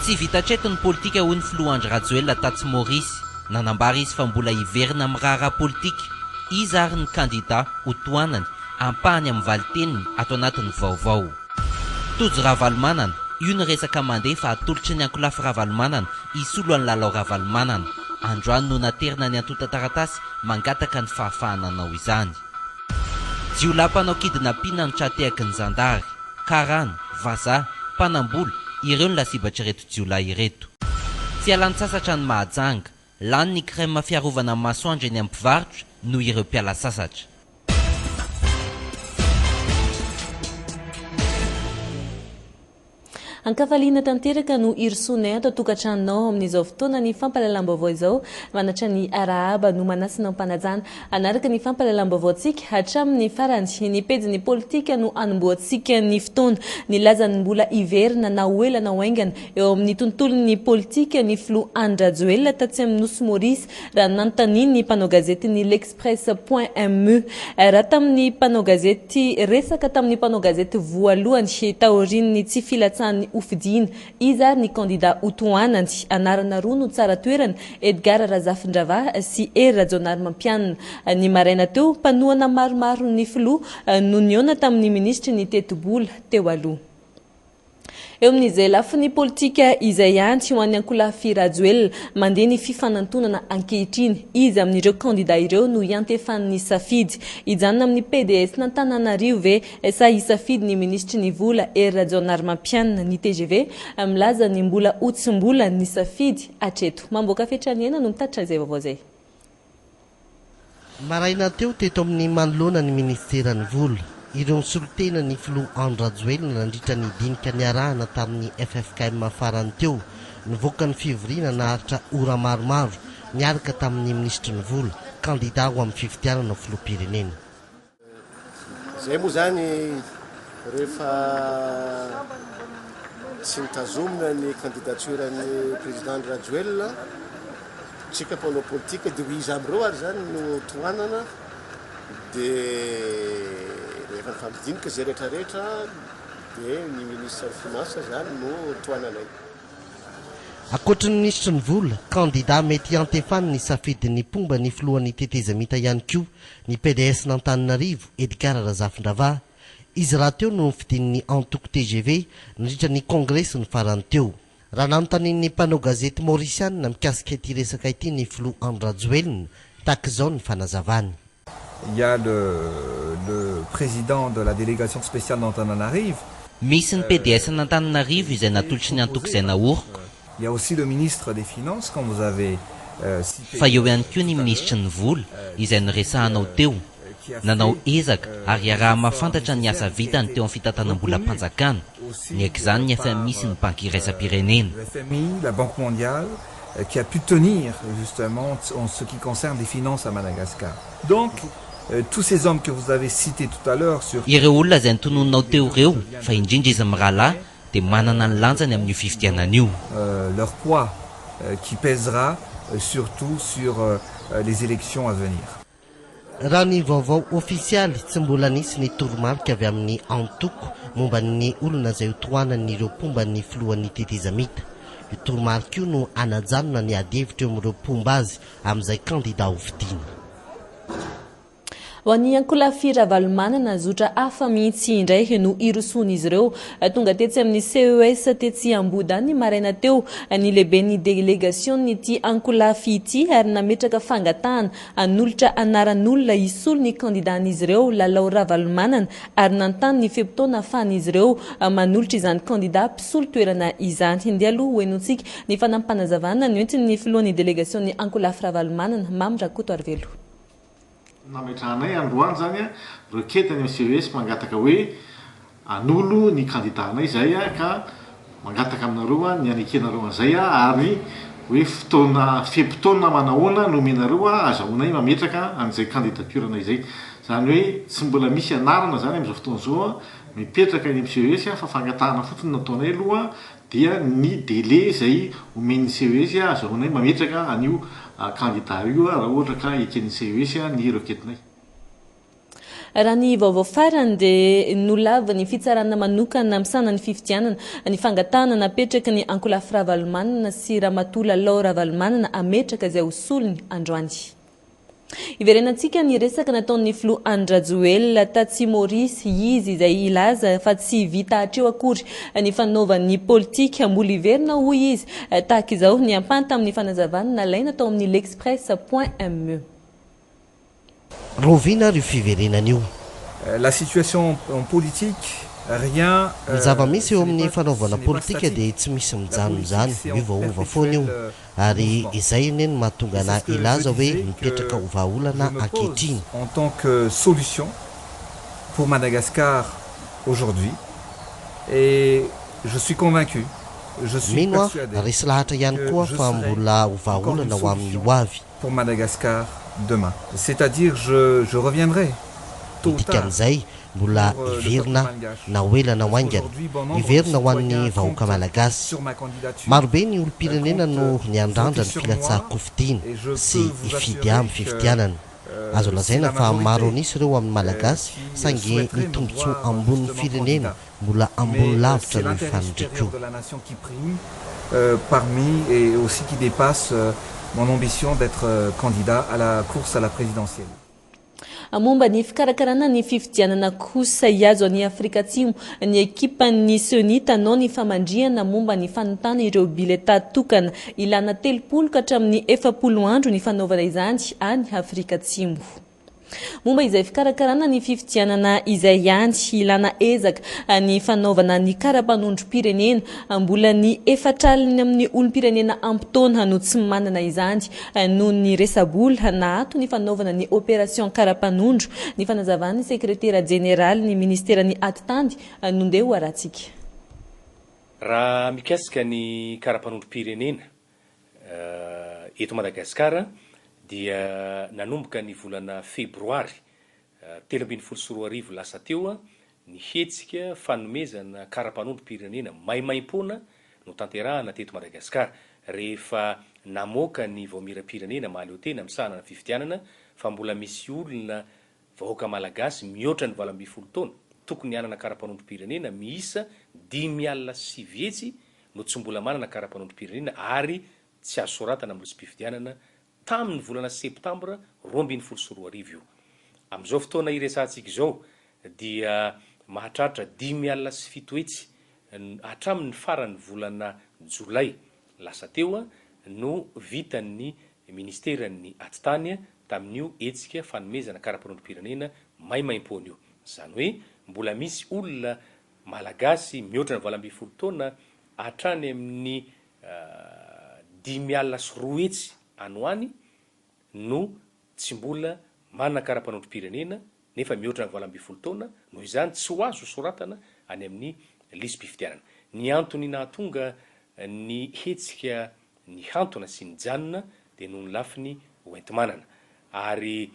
Tsy vitatreto ny politika hoy ny filoha Andry Rajoelina taty Maurice. Nanambara izy fa mbola hiverina amin'ny raharaha politika. Izy ary ny kandida ho toanany ampahany amin'ny valiteniny ato anatin'ny vaovao. Tojo Ravalomanana, io ny resaka mandeha fa atolotry ny Ankolafy Ravalomanana isolo any Lalao Ravalomanana. Androany no naterina ny antota taratasy mangataka ny fahafahana anao izany. Jiolapanao kidnappina no tratehaky ny zandary. Karana, vazaha, mpanambola, ireo ny lasibatry ireto jiolahy ireto. Tsy alany sasatra ny Mahajanga, lany ny crème fiarovana amin'ny masoandro eny amin'ny mpivarotra no ireo mpiala sasatra. Ankafaliana tanteraka no irsonay ato tokantranonao amin'izao fotoana ny fampalalam-baovao izao manatra ny arahaba no manasina mpanajana anaraka ny fampalalam-baovaontsika hatramin'ny farany ny pejy politika no anomboantsika ny fotoana ny lazany mbola hiverina na oela na oaingana eo amin'ny tontolon'ny politika ny filoha Andry Rajoelina tatsy amin'ny Nosy Maurice raha nanontaniany ny mpanao gazety ny l'Express.mu raha tamin'ny mpanao gazety resaka tamin'ny mpanao gazety voalohany taorian'ny tsy filatsahany ufidina izy ary ny candidat utoanany anarana roa no tsara toerana Edgar Razafindrava sy Rajonary Mampianina ny maraina teo mpanohana maromaro ny filoha no niona tamin'ny ministry ny tetibola teo aloha. Eo amin'izay lafiny politika izay ihany ho an'ny Ankolafy Rajoelina mandeha ny fifanantonana ankehitriny izy amin'ireo candidat ireo no iantefan'ny safidy ijanona amin'ny PDS n'Antananarivo ve sa hisafidy ny ministry ny vola Rajonary Mampianina ny TGV milaza ny mbola otsim-bola ny safidy atreto mamboaka fetraniana no mitatra izay vaovao zay. Maraina teo teto amin'ny manoloana ny ministeran'ny vola ireo misolotena ny filoha Andry Rajoelina nandritra ny dinika ny arahana tamin'ny FFKM farany teo nivoaka ny fivoriana naharitra ora maromaro niaraka tamin'ny ministry ny vola kandida ho amin'ny fifidianana filoham-pirenena. Zay moa zany rehefa tsy nitazomina ny kandidaturan'ny président Rajoelina tsika mpanao politika dia izy amreo ary zany no toanana dia rehefa fampidinika zay rehetrarehetra dia ny ministre finance zany no toananay. Akoatra ny ministry ny vola kandida mety antefany ny safidin'ny pomba ny filohan'ny tetezamita ihany koa ny PDS n'Antananarivo Edgar Razafindrava izy raha teo no fidin'ny antoko TGV nandritra ny congrès ny farany teo. Raha nanontanian'ny mpanao gazety maorisianina mikasika ity resaka ity ny filoha Andry Rajoelina tahaka izao ny fanazavany. Il y a le président de la délégation spéciale d'Antananarivo. Misy ny PDS n'Antananarivo izay natolotry ny antoko izay naoriko. Il y a aussi le ministre des Finances, comme vous avez cité. Fa eo ihany koa ny ministre ny vola izay niresahanao teo. Nanao ezaka ary araha mahafantatra ny asa vitany teo amin'ny fitantanam-bola mpanjakana. Ny ekizany ny FMI sy ny banky iraisam-pirenena. Le FMI, la Banque mondiale, qui a pu tenir justement en ce qui concerne les finances à Madagascar. Donc, tous ces hommes que vous avez cités tout à l'heure sur... Ireo olona izay nitononinao teo ireo fa indrindra izy mirahalahy dia manana ny lanjany amin'ny fifidianana io. Leur poids qui pèsera surtout sur les élections à venir. Raha ny vaovao ofisialy tsy mbola nisy ny toromarika avy amin'ny antoko momba ny olona izay hotoanan'ireo pomba ny filohan'ny tetezamita. Io toromarika io no anajanona ny adevitra eo amin'ireo pomba azy amin'izay kandida ho fidiana. Ho an'ny Ankolafy Ravalomanana zotra hafa mihitsy indray no iroson'izy ireo tonga tetsy amin'ny CES tetsy Amboda ny maraina teo ny lehiben'ny délégation ity Ankolafy ity ary nametraka fangatahana anolotra anaran'olona isolo ny kandidan'izy ireo Lalao Ravalomanana ary nantany ny feptaona ahafahan'izy ireo manolotra izany kandida mpisolo toerana izany. Hindeha aloha hoenontsika ny fanampanazavana ny entiny filohan'ny délégation ny Ankolafy Ravalomanana Mamy Rakoto Arvelo. Nametrahanay androany zany reketany amin'ny CES mangataka hoe anolo ny kandidanay zay ka mangataka aminareo ny anekenareo an'izay ary hoe fotoana feptaona manahoana no menareo azahoanay mametraka an'izay candidaturana izay. Zany hoe tsy mbola misy anarana zany amin'izao fotoana zao mipetraka ny CES fa fangatahana fotsiny nataonay aloha dia ny délai izay omen'ny CES azahoanay mametraka an'io candidat io raha ohatra ka eken'ny CES ny requêtenay. raha ny vaovao farany dia nolava ny fitsarana manokana misana ny fifidianana ny fangatahana napetraka ny Ankolafy Ravalomanana sy Ramatola Lao Ravalomanana ametraka izay hosolony androany. Iverenantsika ny resaka nataon'ny filoha Andrajoelina Tatsimorisy izy izay ilaza fa tsy vita hatreo akory ny fanaovan'ny politika mbola iverina hoy izy tahaka izao ny ampanta amin'ny fanazavana nalaina tao amin'ny l'express.me. Rovina ry fiverenana io. La situation en politique, rien. Ny zava-misy eo amin'ny fanaovana politika dia tsy misy mijanonjany, miovaova foana io. Ary izay neny mahatonga na ilaza hoe mipetraka ho vahaolana ankehitriny. En tant que solution pour Madagascar aujourd'hui, et je suis convaincu, je suis mino persuadé resy lahatra ihany koa fa mbola ho vahaolana ho amin'ny ho avy. pour Madagascar demain. C'est-à-dire je reviendrai tôt ou tard. Dikan'izay mbola iverina na hoelana ho aingana iverina ho an'ny vahoaka malagasy. Sur ma candidature. Marobe ny olom-pirenena no niandrandra ny filatsahako fidiana sy ifidy amin'ny fifidianana. Azo lazaina fa maro anisy ireo amin'ny malagasy sange ny tombontsoa ambonin'ny firenena mbola ambony lavitra no fanondriko. De la nation qui prime parmi et aussi qui dépasse mon ambition d'être candidat à la course à la présidentielle. Momba ny fikarakarana ny fifidianana kosa iazo any Afrika Atsimo ny ekipan'ny SONI tanao ny famandriana momba ny fanontana ireo bileta tokana ilana 30 ka hatramin'ny 40 andro ny fanaovana izany any Afrika Atsimo. Momba izay fikarakarana ny fifidianana izay ihany ilana ezaka ny fanaovana ny karapanondrom-pirenena mbola ny efatraliny amin'ny olom-pirenena ampitaona no tsy manana izany noho ny resabola na ato ny fanaovana ny opération karapanondro ny fanazavany sekretera jeneraly ny ministerany atitandy nondeha ho aratsika. Raha mikasika ny karapanondrom-pirenena eto Madagasikara dia nanomboka ny volana febroary 2024 lasa teo ny hetsika fanomezana karapanondrom-pirenena maimaim-pona no tanterahana teto Madagasikara rehefa namoaka ny vaomiram-pirenena mahaleo tena misahana ny fifidianana fa mbola misy olona vahoaka malagasy mihoatra ny 12 taona tokony hanana karapanondrom-pirenena miisa 5,7 no tsy mbola manana karapanondrom-pirenena ary tsy azo soratana amin'ny fifidianana tamin'ny volana septambra 2024 io. Amin'izao fotoana iresantsika izao dia mahatratra 5,7 hatramin'ny farany volana jolay lasa teo no vitan'ny ministeran'ny atitany tamin'io etsika fanomezana karapanondrom-pirenena maimaim-pona io. Zany hoe mbola misy olona malagasy mihoatra ny 12 taona hatrany amin'ny 10,7 anoany no tsy mbola manana karapanondrom-pirenena nefa mihoatra ny 12 taona noho izany tsy ho azo soratana any amin'ny lisam-pifidianana. Ny antony nahatonga ny hetsika ny hantona sy ny janona dia noho ny lafiny hoentimanana ary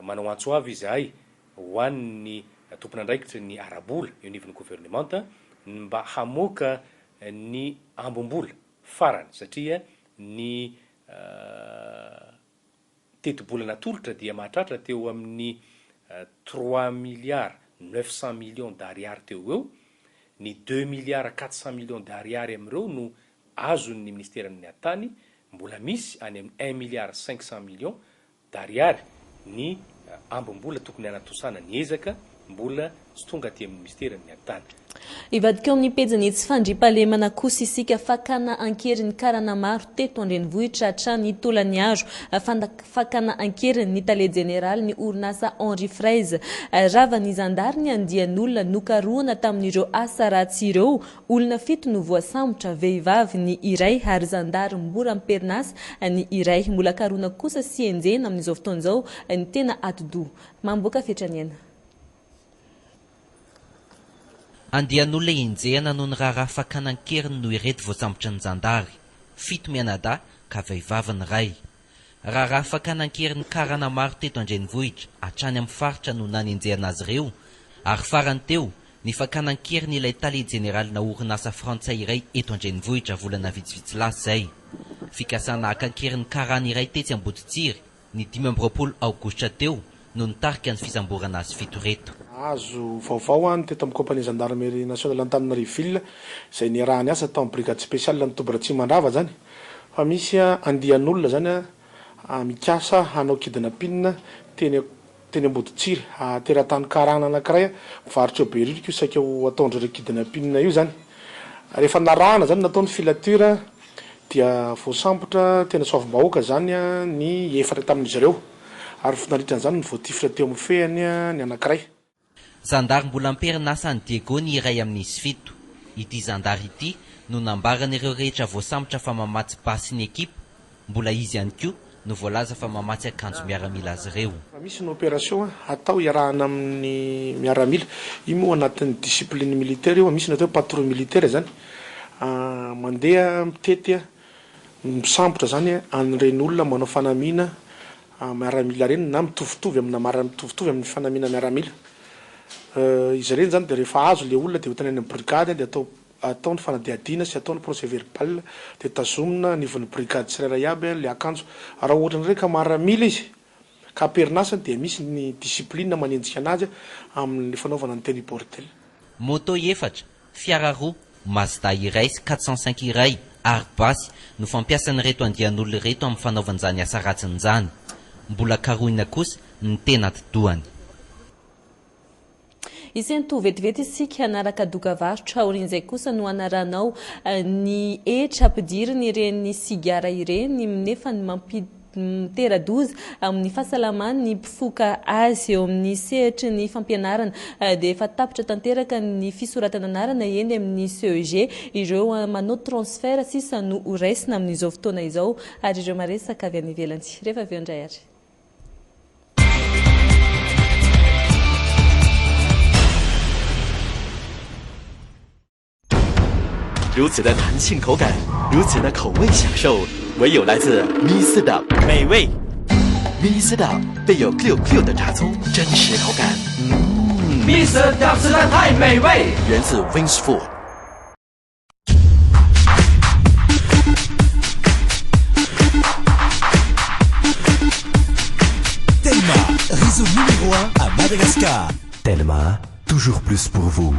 manao antso avy izahay ho an'ny tompon'andraikitra ny arabola eo anivon'ny gouvernemanta mba hamoaka ny ambombola farany satria ny tetobola natolotra dia mahatratra teo amin'ny 3,900,000,000 d'ariary teo eo, ny 2,400,000,000 d'ariary amin'ireo no azon'ny ministeran'ny atany, mbola misy any amin'ny 1,500,000,000 d'ariary ny ambombola tokony hanatosana ny ezaka mbola tsy tonga aty amin'ny ministeran'ny atany. Ivadika amin'ny pejany tsy fandriampahalemana kosa isika fakana ankeriny karana maro teto Andrenivohitra hatrany tolany aro fakana ankeriny ny tale jeneraly ny orinasa Henri Fraise rava ny zandariny andian'olona nokaroana tamin'ireo asa ratsy ireo olona 7 no voasambotra vehivavy ny iray ary zandary mbora miperinasa ny iray mbola karoana kosa sy enjena amin'izao fotoan'izao ny tena atidoha mamboaka fetraniana. Andian'olona enjehana noho ny raharaha fakanankeriny no ireto voasambotra ny jandary 7 mianadahy ka vehivavy ny ray. Raharaha fakanankeriny karana maro teto Andrenivohitra hatrany amin'ny faritra no nanenjehana azy ireo ary farany teo ny fakanankeriny ilay tale jeneralina orinasa frantsay iray eto Andrenivohitra volana vitsivitsy lasa izay. Fikasana akankeriny karana iray tetsy Amboditsiry ny 15 aogositra teo no nitarika ny fisamborana azy fito reto. Azo vaovao any teto amin'ny compagnie gendarmerie nationale Antananarivo izay niarahany asa tao amin'ny brigade spéciale ny Tobratsy Mandrava zany fa misy andian'olona zany mikasa hanao kidnapping teny Amboditsiry teratany karana anankiray mivarotra beririka io saika ataondreo kidnapping io zany rehefa narahana zany nataony filature dia voasambotra tena soavim-bahoaka zany ny efatra tamin'izy ireo ary finalitran'izany ny voatifitra teo amin'ny fehany ny anankiray. Zandary mbola amperinasan'ny Diego ny iray amin'izy fito. Ity zandary ity no nambarana ireo rehetra voasambotra fa mamatsy basy ny ekipa, mbola izy ihany koa no voalaza fa mamatsy akanjo miaramila azy ireo. Misy ny opération atao iarahana amin'ny miaramila, io moa anatin'ny discipline militaire io, misy natao patrouille militaire zany mandeha mitety misambotra zany an'ireny olona manao fanamina miaramila reny na mitovitovy amin'ny fanamina miaramila. Izy reny zany dia rehefa azo le olona dia hotanany amin'ny brigade dia ataony fanadihadiana sy ataony procès verbal dia tazomina nivon'ny brigade tsirairay aby le akanjo. Raha ohatra ny reka miaramila izy ka perinasany dia misy ny discipline manenjika anazy amin'ny fanaovana ny teny bordel. Moto efatra, fiara roa, Mazda iray sy 405 iray ary basy no fampiasan'ny reto andian'olona reto amin'ny fanaovan'izany asa ratsin'izany. Mbola karoina kosa ny tena todoany. Isen'ny to vetivety isika anaraka dokavarotra aorin'izay kosa no anaranao ny etra ampidiriny ireny sigara ireny nefa ny mitera-doza amin'ny fahasalamany ny mpifoka azy eo amin'ny sehitry ny fampianarana dia efa tapitra tanteraka ny fisoratana anarana eny amin'ny CEG ireo manao transfert sisa no raisina amin'izao fotoana izao ary ireo maresaka avy any ivelany rehefa avy andray ary. 如此的弹性口感，如此的口味享受，唯有来自米斯的美味。米斯的备有 Q 的炸葱，真实口感。米斯的实在太美味。源自 Wings Food。 Telma, réseau numéro 1 à Madagascar. Telma, toujours plus pour vous.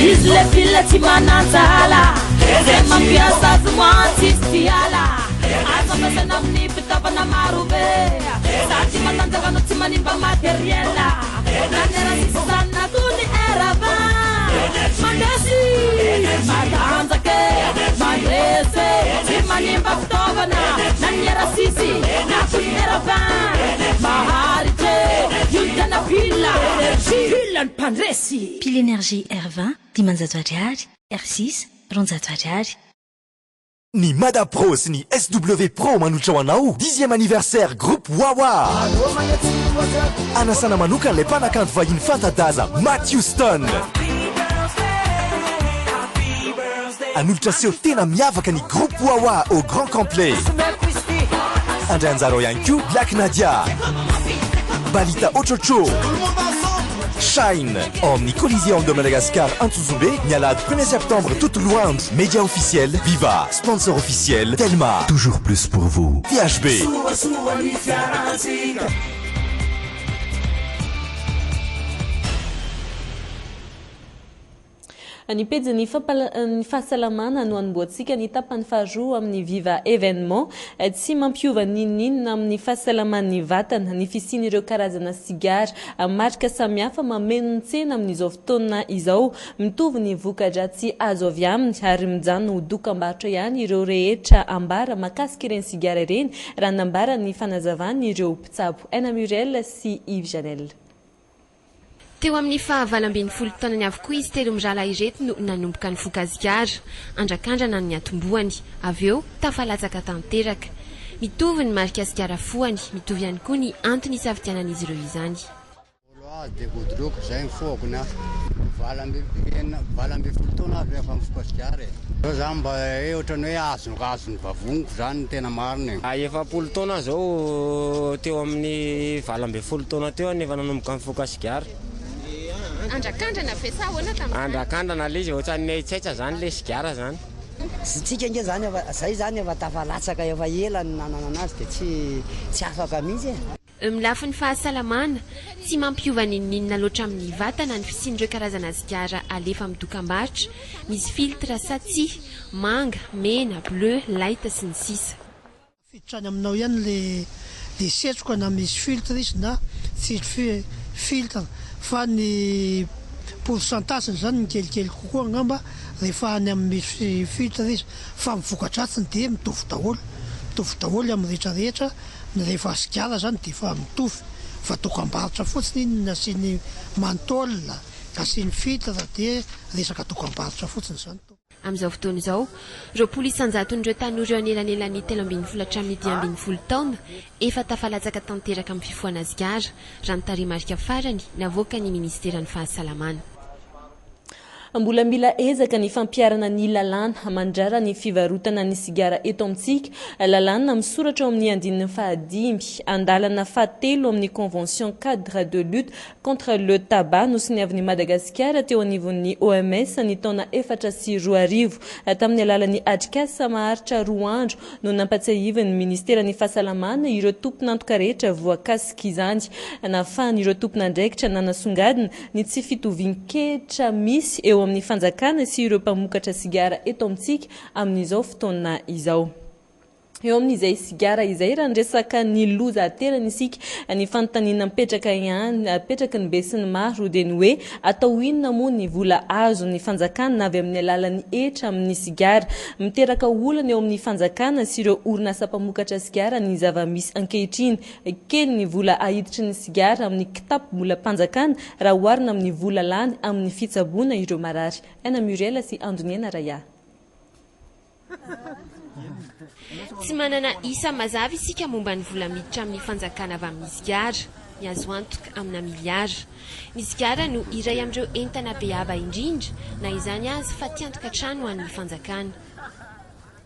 Isle filati manazala, zema piasa zumanti stiala. Asa masana mni pitapa na marube, sati matanza no timaniba materiela. Nanera sisana tuni eraba, mandasi, matanza ke, mandrese, timanimba pitobana. Nanera sisi, nakuni eraba, maharite, yutana pila, pilan pandresi. Pile énergie R20, Dimanzato Ariari, R6, Ronzato Ariari. Ni Mada Pros ni SW Pro manutra anao 10e anniversaire groupe Wawa. Anasana manuka le panakanto vahiny fanta-daza Matthew Stone. Hanolotra seho tena miavaka ny groupe Wawa au grand complet. Andray anjara ao ihany koa Black Nadia, Balita Ochocho, Shine, Omni Coliseum de Madagascar, Antuzumbe, Nialade 1er septembre, toute loin. Média officiel, Viva, sponsor officiel, Telma, toujours plus pour vous. THB. Ny pejy ny fahasalamana no anomboantsika ny tapany faharoa amin'ny Viva événement tsy mampiova ninina amin'ny fahasalaman'ny vatana ny fisian'ireo karazana sigara marika samihafa mameno ny tsena amin'izao fotoana izao mitovy ny voka-dratsy azo avy aminy ary mijanona ho dokam-barotra ihany ireo rehetra ambara makasika ireny sigara ireny raha nambara ny fanazavany ireo mpitsabo Aina Muriel sy Yves Janel. Teo amin'ny fahavalambin'ny folo taonany avokoa izy telo mirala ireto no nanomboka ny foka-zigara andrakandrana ny atomboany avy eo tafalatsaka tanteraka mitovy ny marika sigara foany mitovy ihany koa ny antony isafidianan'izy ireo izany. Dia godroka izay mifokona valambe folo taona avy efa mifoka sigara. Zany mba ohatrany hoe azony vavoniko zany tena marina. Efapolo taona zao teo amin'ny valambe folo taona teo nefa nanomboka mifoka sigara. Andrakandrana ve sa ahoana tamin'izany? Andrakandrana le izy ohatrany tsaitsa zany le sigara zany. Tsika nge zany zay zany efa tafalatsaka efa ela ny nanana anazy dia tsy afaka mihitsy e. Milafy ny fahasalamana tsy mampiova ninninina loatra amin'ny vatana ny fisian'ireo karazana sigara alefa amin'ny dokam-barotra misy filtre satsy manga mena bleu laita sy ny sisa. Fitrany aminao ihany le setroka na misy filtre izy na tsy filtre fa ny pourcentage zany ny kelikely kokoa angamba rehefa any amin'ny misy filtre izy fa mivokatratsiny dia mitovy daholo amin'ny rehetrarehetra ny rehefa sigara zany dia efa mitovy fa dokam-barotra fotsiny iny nasiany mantôle asiany filtre dia resaka dokam-barotra fotsiny zany. Amin'izao fotoana izao, ireo polisy anjaton'ireo tanora eo anelanelan'ny 13 hatramin'ny 12 taona efa tafalatsaka tanteraka amin'ny fifohana sigara raha ny tarimarika farany navoaka ny ministeran'ny fahasalamana. Mbola mila ezaka ny fampiarana ny lalàna mandrara ny fivarotana ny sigara eto amintsika. Lalàna misoratra ao amin'ny andininy fahadimy andalana fahatelo amin'ny convention cadre de lutte contre le tabac nosoniavin'ny Madagasikara teo anivon'ny OMS ny taona 2014 tamin'ny alalan'ny atrikasa maharitra 2 andro no nampatsiahivin'ny ministeran'ny fahasalamana ireo tompon'antoka rehetra voakasika izany. Nafahan'ireo tompon'andraikitra nanasongadina ny tsy fitovian-kehitra misy eo amin'ny fanjakana sy ireo mpamokatra sigara eto amintsika amin'izao fotoana izao. Eo amin'izay sigara izay raha ndresaka ny loza aterany isika ny fanontaniana mipetraka ny be sy ny maro dia ny hoe atao inona moa ny vola azo ny fanjakana avy amin'ny alalan'ny hetra amin'ny sigara. Miteraka olana eo amin'ny fanjakana sy ireo orinasa mpamokatra sigara ny zava-misy ankehitriny. Kely ny vola ahiditry ny sigara amin'ny kitapo-bola mpanjakana raha oharina amin'ny vola lany amin'ny fitsaboana ireo marary. Aina Muriel sy Andoniana Raya. Tsy manana isa mazava isika momba ny vola miditra amin'ny fanjakana avy amin'ny sigara, ny azo antoka amina miliara. Ny sigara no iray amin'ireo entana be ava indrindra na izany azy fa tiantoka trano an'ny fanjakana.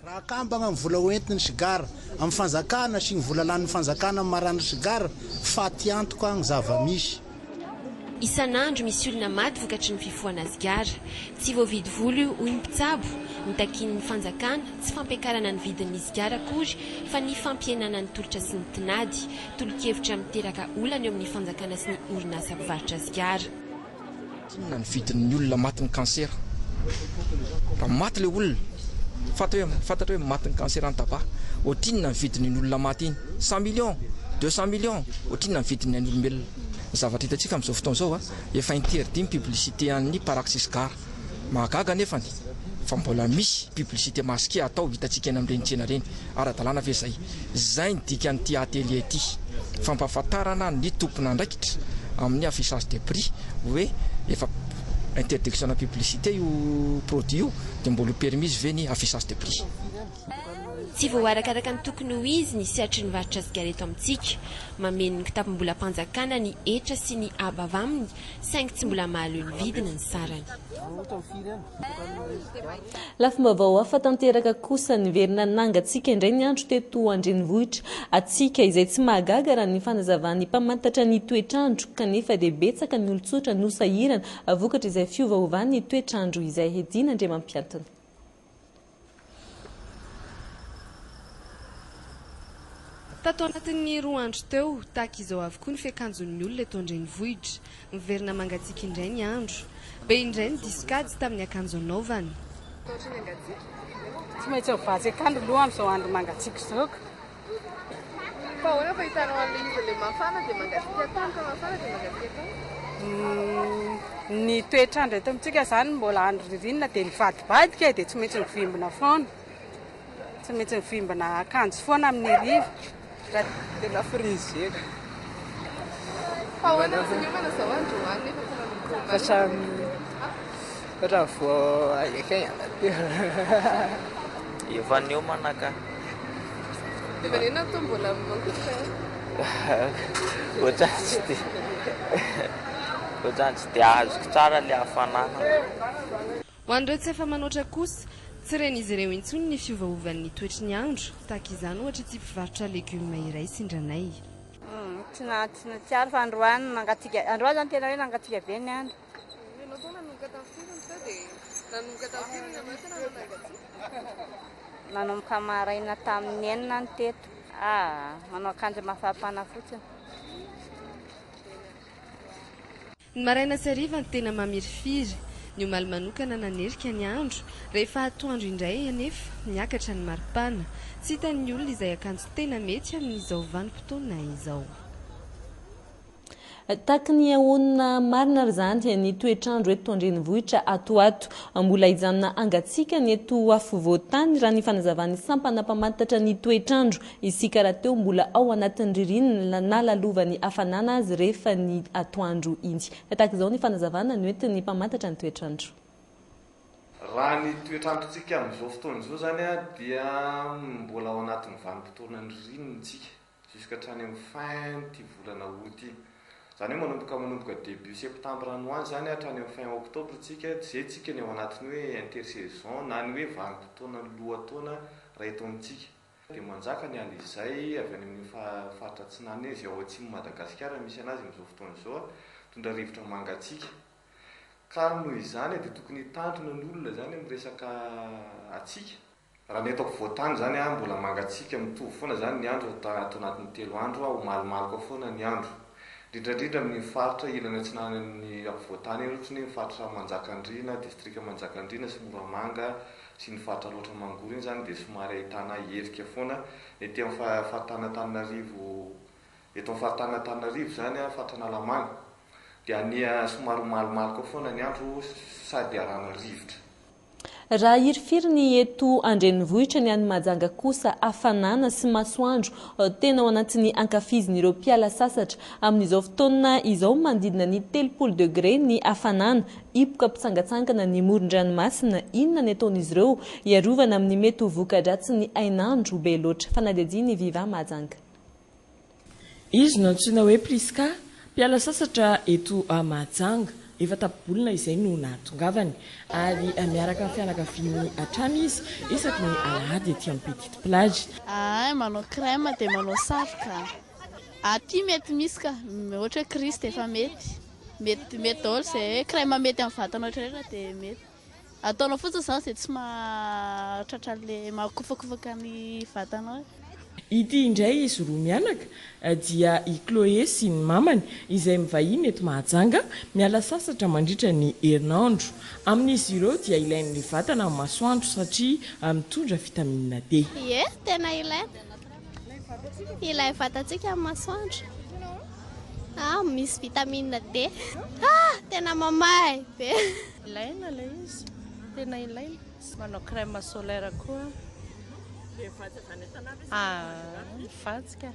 Raha kambana amin'ny vola hoentin'ny sigara amin'ny fanjakana sy ny vola lan'ny fanjakana amin'ny maran'ny sigara fa tiantoka ny zava-misy. Isan'andro misy olona maty vokatry ny fifohana sigara. Tsy voavidy vola io hoy ny mpitsabo, mitakian'ny fanjakana tsy fampiakarana ny vidin'ny sigara akory fa ny fampihenana ny tolotra sy ny tinady, tolo-kevitra miteraka olana eo amin'ny fanjakana sy ny orinasa mpivarotra sigara. Tinona ny vidin'ny olona maty ny kansera? Raha maty le olona, fantatra hoe maty ny kansera ny tabac, ohatrinona ny vidin'ny olona maty iny? 100 millions, 200 millions, ohatrinona ny vidin'ny olombelona? Zavatra hitantsika amin'izao fotoana izao efa interdit ny publicité an'ny paraxy sigara. Mahagaga nefany fa mbola misy publicité masqué atao hitantsika eny amin'ireny tsena ireny. Ara-dalàna ve zay? Zay ny dikan'ity atelier ity. Fampahafantarana ny tompon'andraikitra amin'ny affichage de prix hoe efa interdiction na publicité io produit io dia mbola permis ve ny affichage de prix. Tsy voarakaraka ny tokony ho izy ny sehatry ny varotra sigara eto amintsika. Mameno ny kitapom-bola mpanjakana ny hetra sy ny aba avy aminy saingy tsy mbola mahaleo ny vidiny ny sarany. Lafim-baovao hafa tanteraka kosa ny verina nangatsika indray ny andro teto andrenivohitra. Atsika izay tsy mahagaga raha ny fanazavan'ny mpamantatra ny toetrandro kanefa dia betsaka ny olon-tsotra no sahirana vokatra izay fiovaovan'ny toetrandro izay hedina Andriamampiantona. Tato anatin'ny 2 andro teo, tahaka izao avokoa ny fiakanjon'ny olona eto andrenivohitra. Miverina mangatsiaka indray ny andro. Be indray ny diskady tamin'ny akanjo anaovany. Tsy maintsy mivatsy akanjo aloha amin'izao andro mangatsiaka izao. Fa ahoana fa hitanao an'ilay izy ilay mafana dia mangatsiaka akanjo, fa mafana dia mangatsiaka akanjo? Ny toetrandro eto amintsika zany mbola andro ririnina dia mivadibadika dia tsy maintsy mivimbina foana. Tsy maintsy mivimbina akanjo foana amin'ny riva. Tena frizeka. Fa ahoana ny finiomana izao andro any nefa tena Otra vao akekany efa niomana ka. Dia manena to mbola mangotra. Ohatrany tsy dia azoko tsara ilay hafanana. Ho an'ireo tsy efa manoatra kosa, tsy ren'izy ireo intsony ny fiovaovan'ny toetry ny andro, tahaka izany ohatra ity mpivarotra legioma iray Sindranay. Tsy aro fa androany nangatsiaka. Androany zany tena hoe nangatsiaka be ny andro. Ianao tao nanomboka tamin'ny firony sao dia nanomboka tamin'ny firony ianao tena nangatsiaka. nanomboka maraina tamin'ny enina ny teto. Manao akanjo mafapana fotsiny. Ny maraina sy hariva ny tena mamirifiry. Ny omaly manokana nanerika ny andro, rehefa atoandro indray anefa miakatra ny maripana. Tsy hitan'ny olona izay akanjo tena mety amin'izao vanim-potoana izao. Tahaka ny ahoana marina ary zany ny toetrandro eto an-drenivohitra atoato, mbola hijanona angatsika ny eto afovoantany raha ny fanazavany sampana mpamatatra ny toetrandro. Isika raha teo mbola ao anatin'ny ririnina na lalovany hafanana azy rehefa ny atoandro iny. Tahaka izao ny fanazavana ny entiny mpamatatra ny toetrandro. Raha ny toetrandrontsika amin'izao fotoana izao zany dia mbola ao anatin'ny vanim-potoana ny ririnina tsika jusk'hatrany amin'ny fin ty volana août iny. Zany hoe manomboka début septembre any hoany zany hatrany amin'ny fin octobre tsika, zay tsika ny ao anatiny hoe intersaison na ny hoe vanim-potoana ny lohataona raha eto amintsika. Dia manjaka ny ala izay avy any amin'ny faritra atsinany izay ao atsimo Madagasikara misy anazy amin'izao fotoana izao tondra rivotra mangatsika. Ka noho izany dia tokony hitandrina ny olona zany amin'ny resaka atsika. Raha ny eto ampovoantany zany mbola mangatsika mitovy foana zany ny andro ato anatin'ny 3 andro ho malimalika foana ny andro. Indrindra amin'ny faritra ilany atsinany amin'ny ampovoantany ohatra ny faritra Manjakandriana, distrika Manjakandriana sy Moramanga sy ny faritra loatra Mangoro iny zany dia somary ahitana herika foana. Ety amin'ny faritana-Antananarivo, eto amin'ny faritana-Antananarivo zany faritra Analamanga dia ania somary malimalika foana ny andro sady arahana rivotra. Raha hirifiry ny eto an-drenivohitra ny any Mahajanga kosa hafanana sy masoandro tena ao anatin'ny ankafizin'ireo mpiala sasatra. Amin'izao fotoana izao mandidina ny 30 degré ny hafanana, hipoka mpitsangatsangana ny moron-dranomasina. Inona ny ataon'izy ireo iarovana amin'ny mety ho voka-dratsy ny ainandro be loatra. Fanadihadiany Viva Mahajanga. Izy no antsoina hoe Priska, mpiala sasatra eto Mahajanga. Efa tapobolona izay no nahatongavany ary miaraka amin'ny fianakaviany hatrany izy isaky ny alahady ety amin'ny Petite Plage. Manao crème dia manao satroka. Aty mety misy ka ohatra Christ efa mety daholo izay crème mety amin'ny vatana rehetra dia mety. Ataonao fotsiny izany izay tsy mahatratra le mahakofakofaka ny vatana. Ity indray izy roa mianaka dia i Chloé sy ny mamany izay mivahiny eto Mahajanga miala sasatra mandritra ny herinandro. Amin'izy ireo dia ilain'ny vatana amin'ny masoandro satria mitondra vitamine D. Tena ilay vatantsika amin'ny masoandro. Misy vitamine D. Tena mamahay be. Ilaina ilay izy. Tena ilaina. Manao crème solaire koa. Fatsika.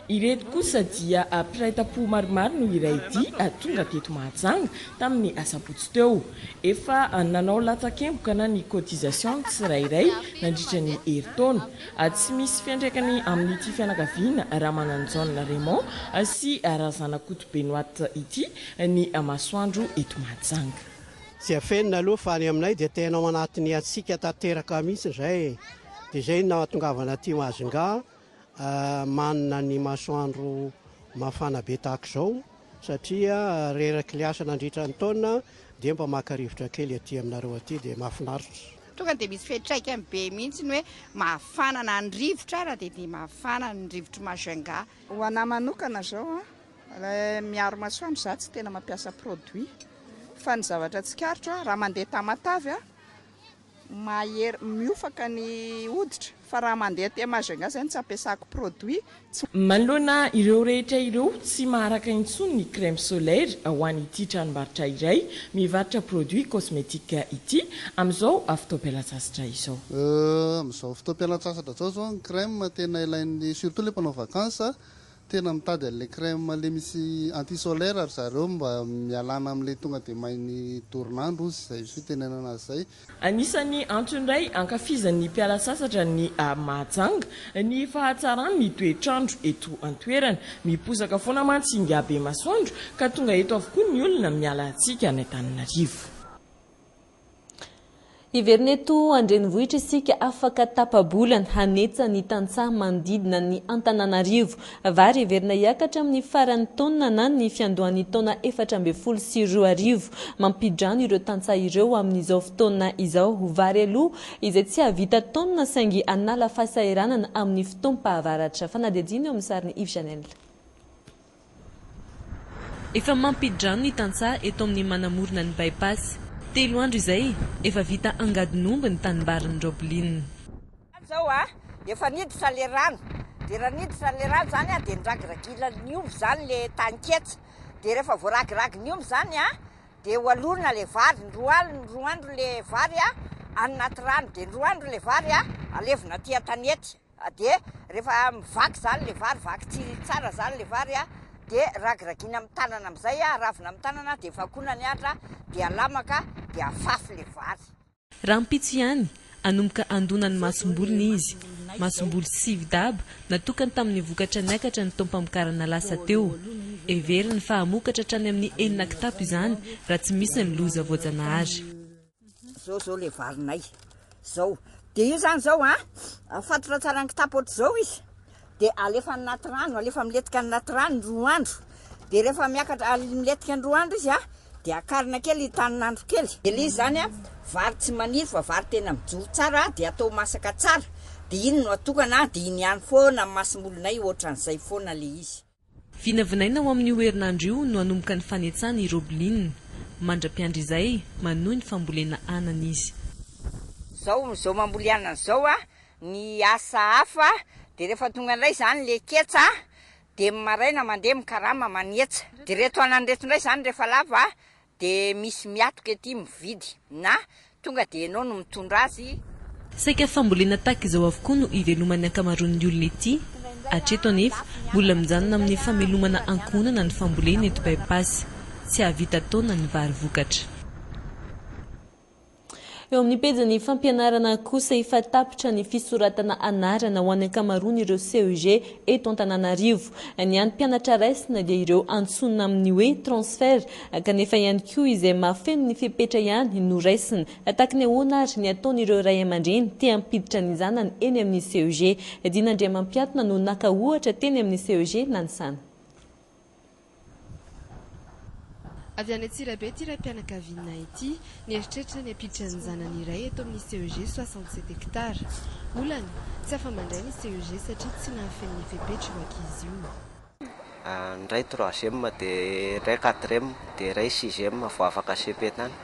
Ireto kosa dia mpiray-tapo maromaro no iray ity tonga teto Mahajanga tamin'ny asabotsy teo. Efa nanao latsakemboka na ny cotisation tsirairay nandritra ny herintaona. Tsy misy fiantraikany amin'ity fianakaviana Ramananjona Raymond sy Razanakoto Benoît ity ny masoandro eto Mahajanga. Tsy afenina aloha fa any aminay dia tena ao anatin'ny atsika tanteraka mihitsy izay. Dia izay nahatongavana aty Mahajanga manana ny masoandro mafana be tahaka izao satria reraky liasa nandritra ny taona dia mba maka-rivotra kely aty aminareo aty dia mahafinaritra. Tonga dia misy fiantraikany be mihitsy ny hoe mafana na ny rivotra ara dia mafana ny rivotra Mahajanga. Ho anahy manokana izao miaro masoandro za tsy tena mampiasa produit fa ny zavatra tsikaritro raha mandeha Tamatavy miofaka ny hoditra fa raha mandeha te Mahajanga zany tsy ampiasako produit. Manoloana ireo rehetra ireo tsy maharaka intsony ny crème solaire ho an'ity tranombarotra iray mivarotra produit cosmétique ity amin'izao fotoam-pialatsasatra izao. Amin'izao fotoam-pialatsasatra zao ny crème tena ilain'ny surtout le mpanao vakansa tena mitady an'ilay crème le misy anti solaire ary zareo mba mialana amin'ilay tonga dia mainy torinandro izy izay fitenenana azy izay. Anisany anton'iray ankafizan'ny mpiala sasatra ny Mahajanga ny fahatsarany ny toetrandro eto an-toerana mipozaka foana mantsy be masoandro ka tonga eto avokoa ny olona miala antsika ny Antananarivo. Iverneto andrenivohitra isika afaka tapabolana hanetsa ny tantsaha manodidina ny Antananarivo. Vary heverina hiakatra amin'ny faran'ny taona na ny fiandohan'ny taona 2024 mampidrano ireo tantsaha ireo amin'izao fotoana izao. Vary aloha izay tsy havita taona saingy anala fahasahiranana amin'ny fotoam-pahavaratra. Fanadihadiana eo amin'ny sariny Yves Chanel. Efa mampidrano ny tantsaha eto amin'ny manamorona ny bypass. 3 andro izay efa vita angadin'omby ny tanimbary Roblin. Zao efa niditra le rano. Dia raha niditra le rano zany dia niragiragila ny omby zany le tanketsa. Dia rehefa voaragiragy ny omby zany dia hoalorina le vary. Roa andro le vary anaty rano. Dia 2 andro le vary alevina aty an-tanety. Dia rehefa mivaky zany le vary, vaky tsara zany le vary dia ragiragina amin'ny tanana amin'izay ravina amin'ny tanana dia vakoana ny atra dia alamaka dia afafy le vary. Raha mpitso ihany anomboka andonany masombolony izy. Masomboly 7 daba natokana tamin'ny vokatra niakatra ny taom-pamokarana lasa teo. Everiny fa hamokatra hatrany amin'ny 9 kitapo izany raha tsy misy ny loza voajanahary. Zao le varinay zao dia io zany zao fatotra tsara ny kitapo ohatr'izao izy. Dia alefa anaty rano, alefa miletika anaty rano 2 andro. Dia rehefa miakatra miletika 2 andro izy dia akarina kely tanin'andro kely. Dia izy zany vary tsy maniry fa vary tena mijoro tsara dia atao masaka tsara. Dia iny no atokana dia iny ihany foana masombolonay ohatran'izay foana le izy. Vinavinaina ho amin'ny herinandro io no anomboka ny fanetsana i Roblin. Mandra-piandro izay manohy ny fambolena anana izy. Zao mamboly anana zao ny asa hafa. Dia rehefa tonga indray zany le ketsa dia maraina mandeha mikarama manetsa. Dia reto anandreto indray zany rehefa lava dia misy miatoka ety mividy na tonga dia ianao no mitondra azy. Saika fambolena tahaka izao avokoa no iveloman'ny ankamaroan'ny olona ety. Hatreto anefa mbola mijanona amin'ny famelomana ankonana ny fambolena eto bypass. Tsy havita taona ny vary vokatra. Eo amin'ny pejany fampianarana kosa efa tapitra ny fisoratana anarana ho an'ny ankamaroany ireo CEG eto Antananarivo. Ny an'ny mpianatra raisina dia ireo antsonina amin'ny hoe transfert kanefa ihany koa izay mahafeno ny fipetra ihany no raisina. Tahaka ny ahoana ary ny ataon'ireo ray aman-dreny te hampiditra ny zanany eny amin'ny CEG. Dinandriamampiatona no naka ohatra teny amin'ny CEG Nanisana. Avy any Antsirabe ty raim-pianakaviana ity nieritreritra ny hampiditra ny zanany iray eto amin'ny CEG 67 hectares. Olany tsy afa-mandray ny CEG satria tsy nahafen'ny fepetra io ankizy io. Ndray 3e dia ray 4e dia ray 6e vao afaka CP tany.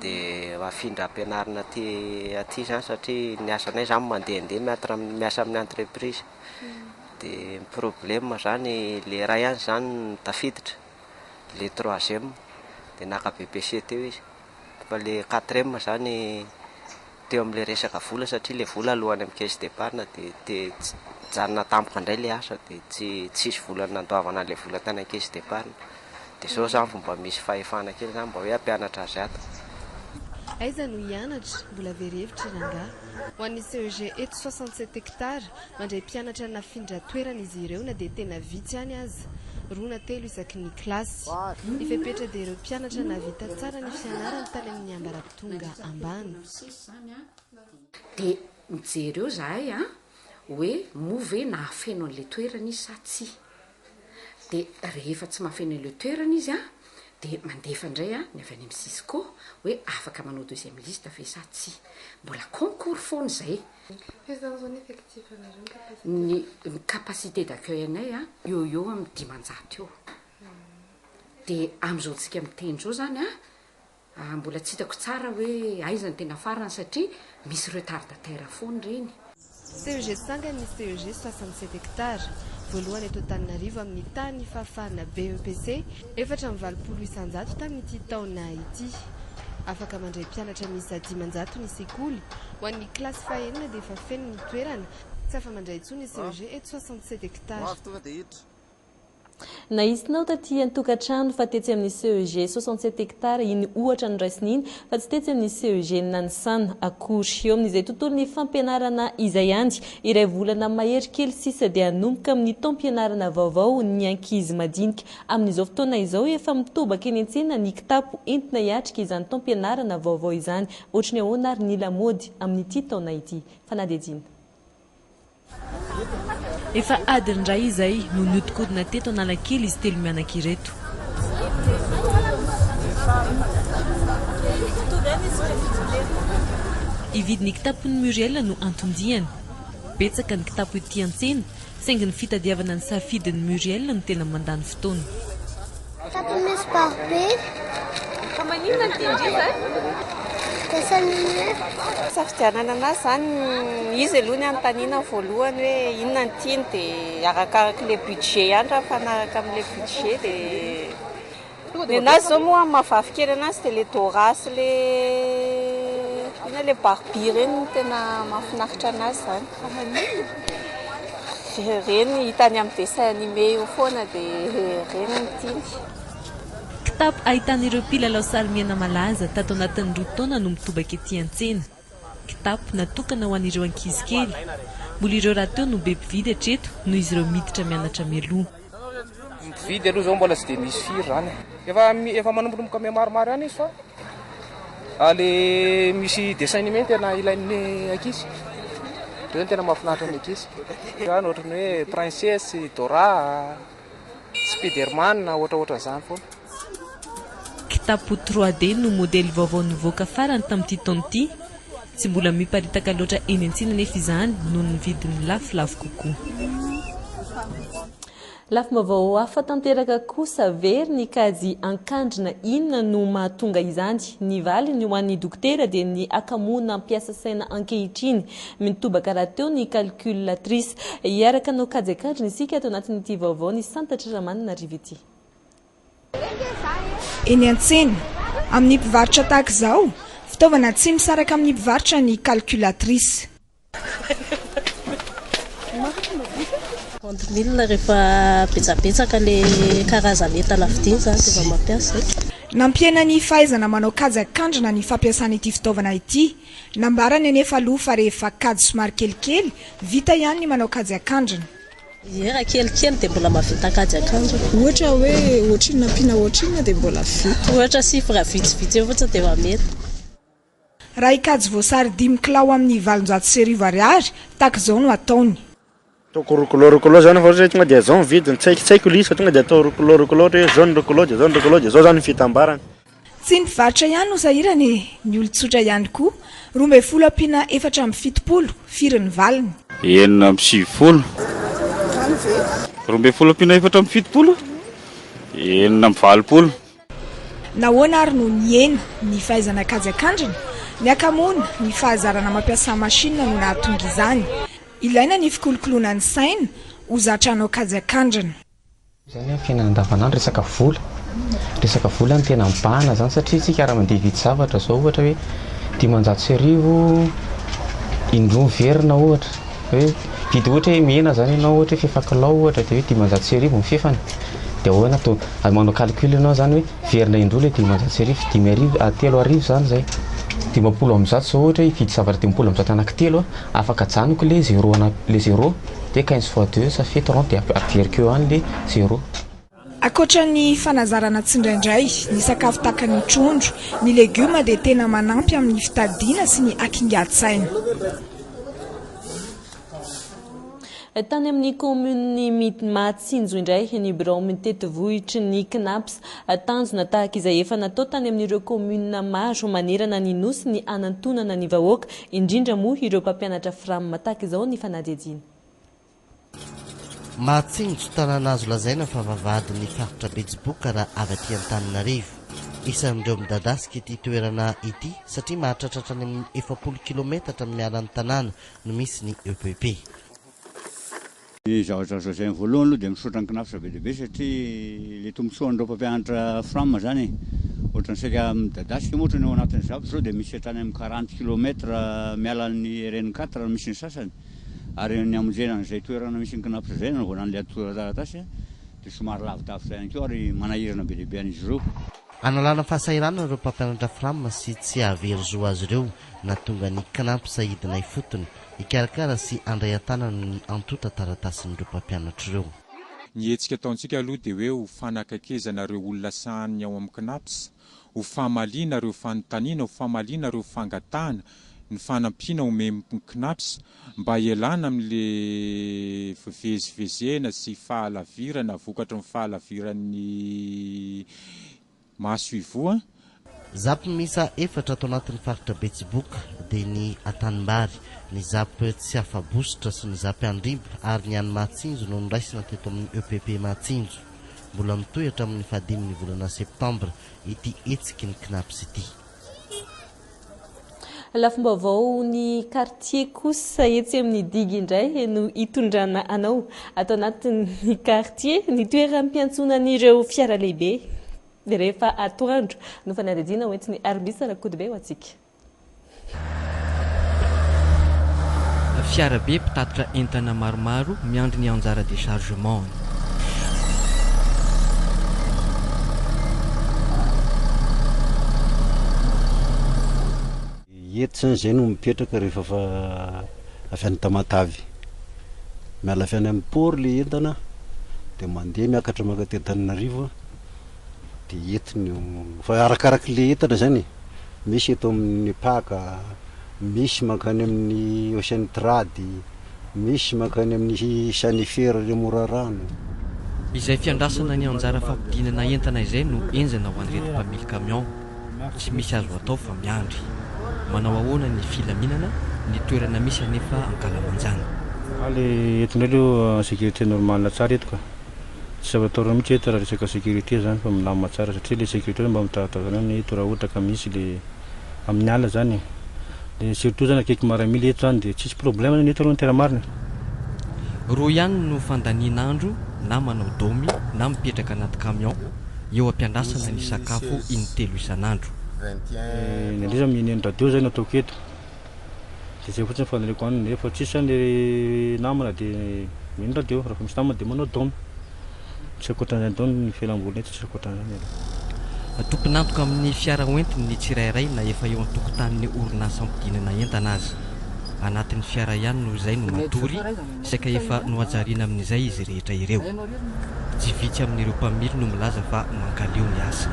Dia afindra ampianarina aty zany satria ny asanay zany mandehandeha miasa amin'ny entreprise. Dia problème zany le ray ihany zany tafiditra. Le 3e dia naka BPC teo izy. Fa le 4e zany teo amin'le resaka vola satria le vola alohany amin'ny caisse d'épargne dia janona tampoka indray le asa dia tsisy vola nandoavana le vola tany amin'ny caisse d'épargne. Dia zao zany fomba misy fahefana kely zany mba hoe hampianatra azy ato. Aiza no hianatra mbola verevitra rangahy. Ho an'ny CEG eto 67 hectares mandray mpianatra nafindra toerana izy ireo na dia tena vitsy ihany aza. 2-3 isaky ny kilasy. Ifepetra dia ireo mpianatra navita tsara ny fianarany tany amin'ny ambaratonga ambany. Dia mijery eo zahay hoe move nahafeno an'ilay toerana izy sa tsy. Dia rehefa tsy mahafeno an'ilay toerana izy dia mandefa indray ny avy any amin'ny Cisco hoe afaka manao 2e liste ve sa tsy. Mbola concours foana izay. Ny capacité d'accueil anay eo amin'ny 500 eo. Dia amin'izao tsika miteny zao zany mbola tsy hitako tsara hoe aiza ny tena farany satria misy retardataire foana reny. CEG sangany ny CEG 67 hectares. Voalohany eto Antananarivo amin'ny tany fahafahana BEPC 4,800 tamin'ity taona ity. Afaka mandray mpianatra misy 500 ny sekoly. Ho an'ny kilasy fahaenina dia efa feno ny toerana. Tsy afa mandray intsony ny CEG eto 67 hectares. Naisinao taty an-tokantrano fa tetsy amin'ny CEG 67 hectara iny ohatra ny raisin'iny fa tsy tetsy amin'ny CEG Nanisana akory eo amin'izay tontolo ny fampianarana izay andy iray volana mahery kely sisa dia hanomboka amin'ny taom-pianarana vaovao ny ankizy madinika amin'izao fotoana izao efa mitobaka eny an-tsena ny kitapo entina hiatrika izany taom-pianarana vaovao izany ohatrany ahoana ary ny lamody amin'ity taona ity fanadihadiana. Efa adiny indray izay no niodikodina teto Analakely izy telo mianaka ireto. Ividiny kitapon'ny Muriel no antondiany. Betsaka ny kitapo ity an-tsena, saingy ny fitadiavana ny safidin'ny Muriel no tena mandany fotoana. Kitapo misy barbe. Fa maninona ny tindriza? Safidianana anazy zany izy aloha ny anontaniana voalohany hoe inona ny tiany dia arakaraka le budget ihany raha fanaraka amin'le budget dia ny anazy zao moa mahafavy kely anazy dia le dorasy le ina le barbie reny tena mahafinaritra anazy zany. Reny hitany amin'ny dessin animé io foana dia reny ny tiany. Kitapo ahitan'ireo mpilalao sarimiana malaza tato anatin'ny roa taona no mitobaka ety an-tsena. Kitapo natokana ho an'ireo ankizy kely. Mbola ireo raha teo no be mpividy hatreto noho izy ireo miditra mianatra mialoha. Mpividy aloha zao mbola tsy dia misy firy zany. Efa manombonomboka ame maromaro ihany izy fa le misy dessin animé tena ilain'ny ankizy. Reo tena mahafinaritra ny ankizy. Ohatra ny hoe princesse, Dora, Spiderman ohatrohatra zany foana. Kitapo 3D no modely vaovao nivoaka farany tamin'ity taona ity. Tsy mbola miparitaka loatra eny an-tsena nefa izany noho ny vidiny lafolafo kokoa. Lafim-baovao hafa tanteraka kosa very ny kajy ankandrina inona no mahatonga izany. Ny valiny ho an'ny dokotera dia ny akamoana ampiasa saina ankehitriny. Mitobaka raha teo ny calculatrice. Iaraka no kajy ankandrina isika ato anatin'ity vaovao ny Santatra Ramanina Rivity. Eny an-tsena amin'ny mpivarotra tahaka izao fitaovana tsy misaraka amin'ny mpivarotra ny calculatrice. Milina rehefa betsabetsaka le karazana entana vidiana zany dia efa mampiasa. Nampiaina ny fahaizana manao kajy ankandrina ny fampiasana ity fitaovana ity. Nambarany anefa aloha fa rehefa kajy somary kelikely vita ihany ny manao kajy ankandrina. Raha kelikely dia mbola mahavita kajy ankandrina. Ohatra hoe ohatriny nampiana ohatriny dia mbola vita. Ohatra sifra vitsivitsy eo fotsiny dia efa mety. Raha ikajy voasary 10 kilao amin'ny 700 ariary tahaka izao no ataony. Ataoko rokolô zany fa ohatra tonga dia zao ny vidiny tsaikitsaiko lisa tonga dia atao rokolô hoe jaune rokolô dia jaune rokolô dia zao zany ny fitambarany. Tsy ny varotra ihany no sahirany ny olon-tsotra ihany koa. 12,770 firy ny valiny. 970. 12,770. 920. Nahoana ary no niena ny fahaizana kajy ankandrina, ny akamoana ny fahazarana mampiasa masinina no nahatonga izany. Ilaina ny fikolokoloana ny saina ho zatranao kajy ankandrina. Izany amin'ny fiainana andavanandro resaka vola. Resaka vola ny tena mibahana zany satria isika raha mandeha vidy zavatra zao ohatra hoe 500,000 indroa verina ohatra. Hoe vidy ohatra hoe mena zany ianao ohatra hoe fefakilao ohatra dia hoe 500,000 mifefany. Dia ahoana atao manao calcul ianao zany hoe verina indroa le 500,000 3,000 zany zay. 50 am'zato zao ohatra hoe vidy zavatra 50 am'zato anankitelo afaka janoko le 0 dia 15 fois 2 ça fait 30 dia averiko eo any le 0. Akoatra ny fanazarana tsindraindray ny sakafo tahaka ny trondro, ny legioma dia tena manampy amin'ny fitadiana sy ny akingan-tsaina. Tany amin'ny komuni Matsinjo indray ny birao mitetavohitry ny Knaps tanjona tahaka izay efa natao tany amin'ireo komuna maro manerana ny nosy ny anantonana ny vahoaka indrindra moa ireo mpampianatra firamina tahaka izao ny fanadihadiana. Matsinjo tanàna azo lazaina fa vavahadin'ny faritra Betsiboka raha avy aty Antananarivo. Isan'ireo midadasika ity toerana ity satria mahatratratra ny amin'ny 70 kilometatra amin'ny alan'ny tanàna no misy ny EPP. Ny zavatra azo lazaina voalohany aloha dia misaotra ny Knaps be dehibe satria le tombontsoan'ireo mpampianatra frama zany ohatra ny saika midadasika ohatra ny ao anatin'ny zavatra zao dia misy hatrany amin'ny 40 kilometra mialan'ny RN4 no misy ny sasany. Ary ny amonjena an'izay toerana misy ny Knaps zay no voanan'ilay taratasy dia somary lavidavitra ihany koa ary manahirana be lehibe an'izy ireo. Analana fahasahiranana ireo mpampianatra frama sy tsy hahavery azy ireo na tonga ny kanampy sahidina ifotony ikarakara sy andray an-tanana ny antota taratasin'ireo mpampianatra ireo. Ny hetsika ataontsika aloha dia hoe ho fanakakezana ireo olona sahany ao amin'ny knaps, ho famaliana ireo fanontaniana, ho famaliana ireo fangatahana, ny fanampiana omeny knaps mba ialana amin'le fivezivezena sy fahalavirana vokatra ny fahalaviran'ny maso ivoa. Zapy misa efatra ato anatin'ny faritra Betsiboka dia ny Antanimbary, ny zapy tsy afabositra sy ny zapy Andrimba ary ny any Matsinjo no niraisina teto amin'ny EPP Matsinjo. Mbola mitohatra amin'ny 15 volana septambra ity hetsiky ny knaps ity. Lafim-baovao ny quartier kosa etsy amin'ny digy indray no hitondrana anao ato anatin'ny quartier ny toeram-piantsonan'ireo fiara lehibe dia rehefa atoandro no fanadihadiana hoentin'ny Arbisa Rakodibe ho antsika. Fiara be mpitatitra entana maromaro miandry ny anjara déchargement. Etsy izay no mipetraka rehefa avy any Tamatavy. Miala avy any amin'ny port le entana dia mandeha miakatra maka Antananarivo dia entiny fa arakaraky le entana zany. Misy eto amin'ny Paka, misy makany amin'ny Ocean Trady, misy makany amin'ny Sanifera le Morarano. Izay fiandrasana ny anjara fampidinana entana izay no enzana ho an'ireto mpamily camion. Tsy misy azo atao fa miandry. Manao ahoana ny filaminana ny toerana misy anefa ankalamanjana. Ale etin'ireo sécurité normale tsara eto ka. Tsy zava-taorana mihitsy eto raha resaka sécurité zany fa milamina tsara satria le sécurité mba mitatazana ny eto raha ohatra ka misy le amin'ny ala zany. Dia surtout zany akaiky maramily eto zany dia tsisy problème ny eto aloha ny tena marina. Roa ihany no fandanian'andro na manao domy na mipetraka anaty camion eo ampiandrasana ny sakafo in-3 isan'andro. Nandriza mihineny radio zay nataoko eto. Dia zay fotsiny fandaniko any nefa tsisy zany namana dia miheno radio, raha misy namana dia manao domy. Tsy akoatran'izany dao ny fialambolina eto, tsy akoatran'izany. Tompon'antoka amin'ny fiara hoentiny ny tsirairay na efa eo an-tokotanin'ny orinasa ampidinana entana azy. Anatin'ny fiara ihany no izay no matory, saika efa nohajariana amin'izay izy rehetra ireo. Tsy vitsy amin'ireo mpamily no milaza fa mankaleo ny asa.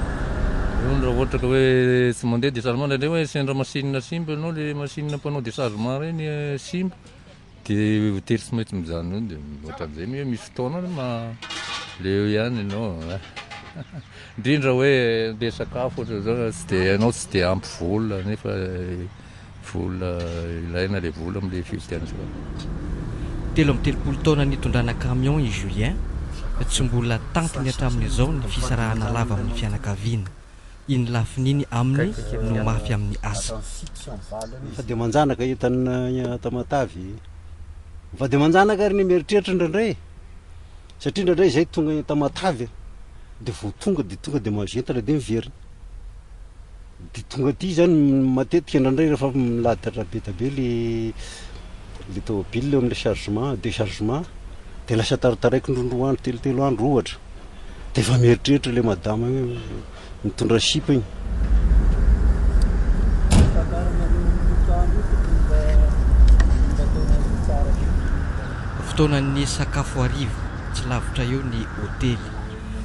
Raha ohatra ka hoe tsy mandeha déchargement ndraindray hoe sendra machine simba ianao le machine mpanao déchargement reny simba dia hotery tsy maintsy mijanona io dia ohatran'izay hoe misy fotoana le eo ihany ianao. Indrindra hoe be sakafo ohatra zao tsy dia ianao tsy dia ampy vola nefa vola ilaina le vola amin'le fividianana. 13 taona nitondrana camion i Julien, tsy mbola tantiny hatramin'izao ny fisarahana lava amin'ny fianakaviana. Iny lafininy aminy no mafy amin'ny asa. Fa dia manjanaka entana Tamatavy. Fa dia manjanaka ary ny mieritreritra indraindray. Satria indraindray izay tonga Tamatavy dia vao tonga dia mazentana dia miverina. Dia tonga aty zany matetika indraindray rehefa miladitra be tabe le tômôbily amin'ny déchargement dia lasa tarataraiky indrondro andro 3 andro ohatra. Dia efa mieritreritra le madama mitondra sipa igny. Fotoanan'ny sakafo hariva, tsy lavitra eo ny hôtely.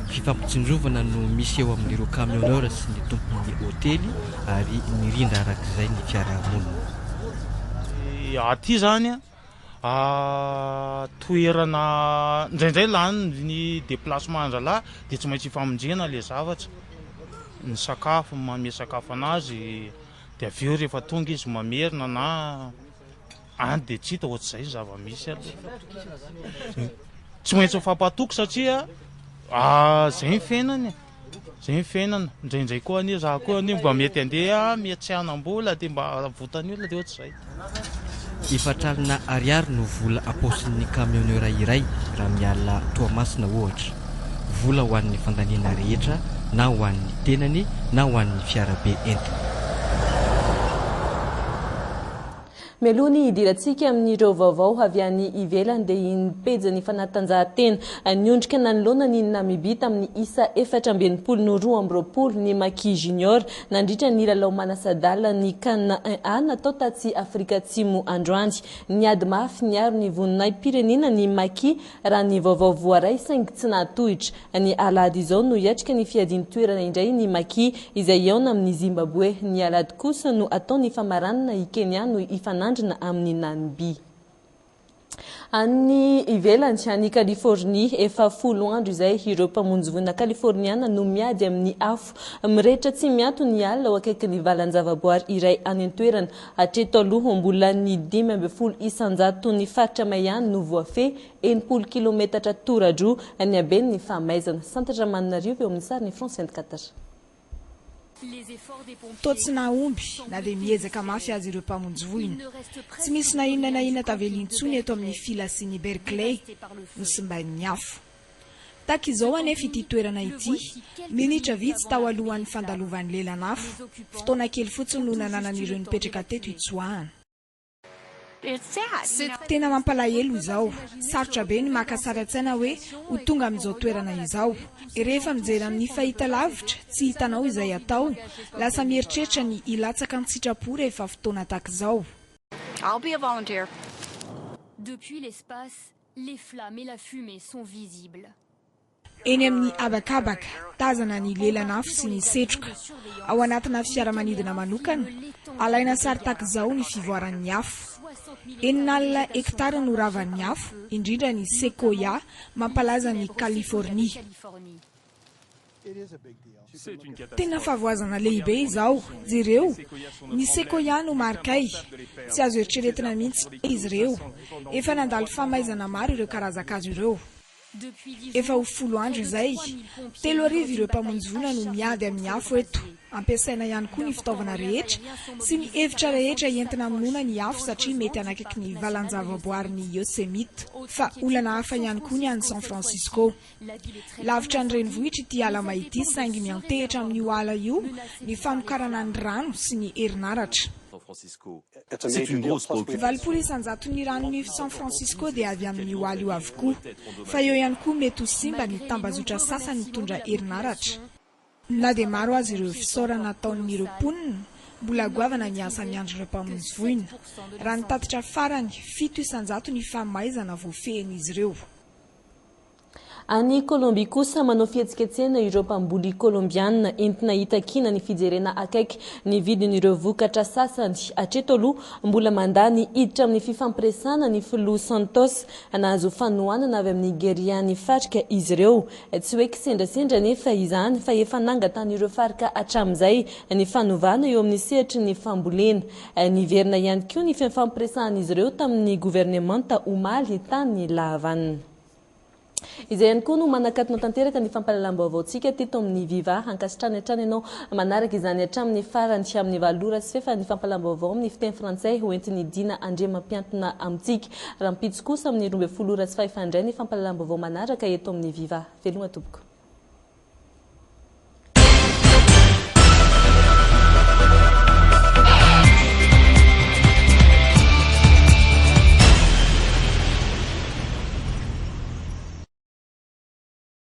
Fifampitsinjovana no misy eo amin'ireo camionneur sy ny tompon'ny hôtely ary mirindra arak'izay ny fiarahamonina. Aty zany toerana indraindray lany ny déplacement anjala dia tsy maintsy ifamonjena le zavatra. Ny sakafo mame sakafo anazy dia avy eo rehefa tonga izy mamerina na any dia tsy hita ohatr'izay ny zava-misy tsy maintsy mifampatoky satria zay ny fiainana indraindray koa anie za koa anie mba mety andeha miatsianam-bola dia mba votany olona dia ohatr'izay. Ifatralina ariary no vola aposin'ny camionneur iray raha miala Toamasina ohatra. Vola ho an'ny fandaniana rehetra na ho an'ny tenany na ho an'ny fiarabe entina. Melohany idirantsika amin'ireo vaovao avy any ivelany dia iny pejy fanatanjahantena niondrika nanoloana ny Namibia tamin'ny isa 2022 ny Maki Junior nandritra ny lalao manasadala ny CAN 1A natao taty Afrika Atsimo androany. Niady mafy niaro ny voninay pirenena ny Maki raha ny vaovao voaray saingy tsy nahatohitra. Ny alady izao no hiatrika ny fiadiany toerana indray ny Maki izay eo amin'ny Zimbabwe. Ny alady kosa no ataony famaranana i Kenya no ifanandrina amin'ny Namibia. Any ivelany any Californie efa 10 andro izay ireo mpamonjy voina Californiana no miady amin'ny afo mirehitra tsy miato ny alina ao akaikin'ny valan-javaboary iray any an-toerana hatreto aloha mbola ny 5 isanjato ny faritra Mayany no voafehy 80 kilometatra toradroa ny haben'ny fahamaizana. Santatra Manarivo eo amin'ny sariny France 24. Toa tsy nahomby na dia miezaka mafy azy ireo mpamonjy voina. Tsy misy na inona tavelintsony eto amin'ny filasin'i Berkeley no simbain'ny afo. Tahaka izao anefa ity toerana ity, minitra vitsy tao alohan'ny fandalovan'ny lelan'afo, fotoana kely fotsiny no nananan'ireo nipetraka teto hitsoahana. Tena mampalahelo izao, sarotra be ny makasaratsaina hoe ho tonga amin'izao toerana izao. Rehefa mijery amin'ny fahita lavitra, tsy hitanao izay atao, lasa mieritreritra ny hilatsaka amin'ny sitrapo rehefa fotoana tahaka izao. I'll be a volunteer. Depuis l'espace, les flammes et la fumée sont visibles. Eny amin'ny abakabaka, tazana ny lelan'afo sy ny setroka. Ao anatina fiaramanidina manokana, alaina sary tahaka izao ny fivoaran'ny afo. Enin'alina hektara no ravan'ny afo, indrindra ny Sequoia, mampalaza ny Californie. Tena favoazana lehibe izao, jereo, ny Sequoia no markay, tsy azo eritreretina mihitsy izy ireo, efa nandalo famaizana maro ireo karazan-kazo ireo. Efa ho 10 andro izay, 3 arivo ireo mpamonjy voina no miady amin'ny afo eto. Ampiasaina ihany koa ny fitaovana rehetra sy ny hevitra rehetra entina hamonoana ny afo satria mety hanakaiky ny valan-javaboary ny Yosemite, fa olana hafa ihany koa ny any San Francisco. Lavitra ny renivohitra ity ala mahity saingy miantehitra amin'io ala io ny famokarana ny rano sy ny herinaratra. C'est une grosse préoccupation. Valopolo isanjato ny ranon'ny San Francisco dia avy amin'io ala io avokoa, fa eo ihany koa mety ho simba ny tambazotra sasany mitondra herinaratra. Na dia maro azy ireo fisaorana ataon'ireo mponina, mbola goavana ny asa miandry ireo mpamonjy voina. Raha ny tatitra farany 7 isanjato ny fahamaizana voafehin'izy ireo. Any Colombie kosa manao fihetsiketsena ireo mpamboly colombiana entina hitakina ny fijerena akaiky ny vidin'ireo vokatra sasany. Hatreto aloha mbola mandany hiditra amin'ny fifampiresana ny filoha Santos nahazo fanohanana avy amin'ny Nigeriany fatrika izy ireo. Tsy hoe kisendrasendra nefa izany fa efa nangatan'ireo farika hatramin'izay ny fanovana eo amin'ny sehatry ny fambolena. Niverina ihany koa ny fifampiresan'izy ireo tamin'ny gouvernemanta omaly tany Lahavanina. Izay ihany koa no manakatona tanteraka ny fampahalalam-baovaontsika teto amin'ny Viva. Ankasitrany hatrany ianao manaraka izany hatramin'ny farany amin'ny valora sy fefa ny fampahalalam-baovao amin'ny fiteny frantsay hoentin'ny Dina Andriamampiantona amintsika. Raha mipitso kosa amin'ny 12 ora sy 5 andray ny fampahalalam-baovao manaraka eto amin'ny Viva. Veloma tompoko.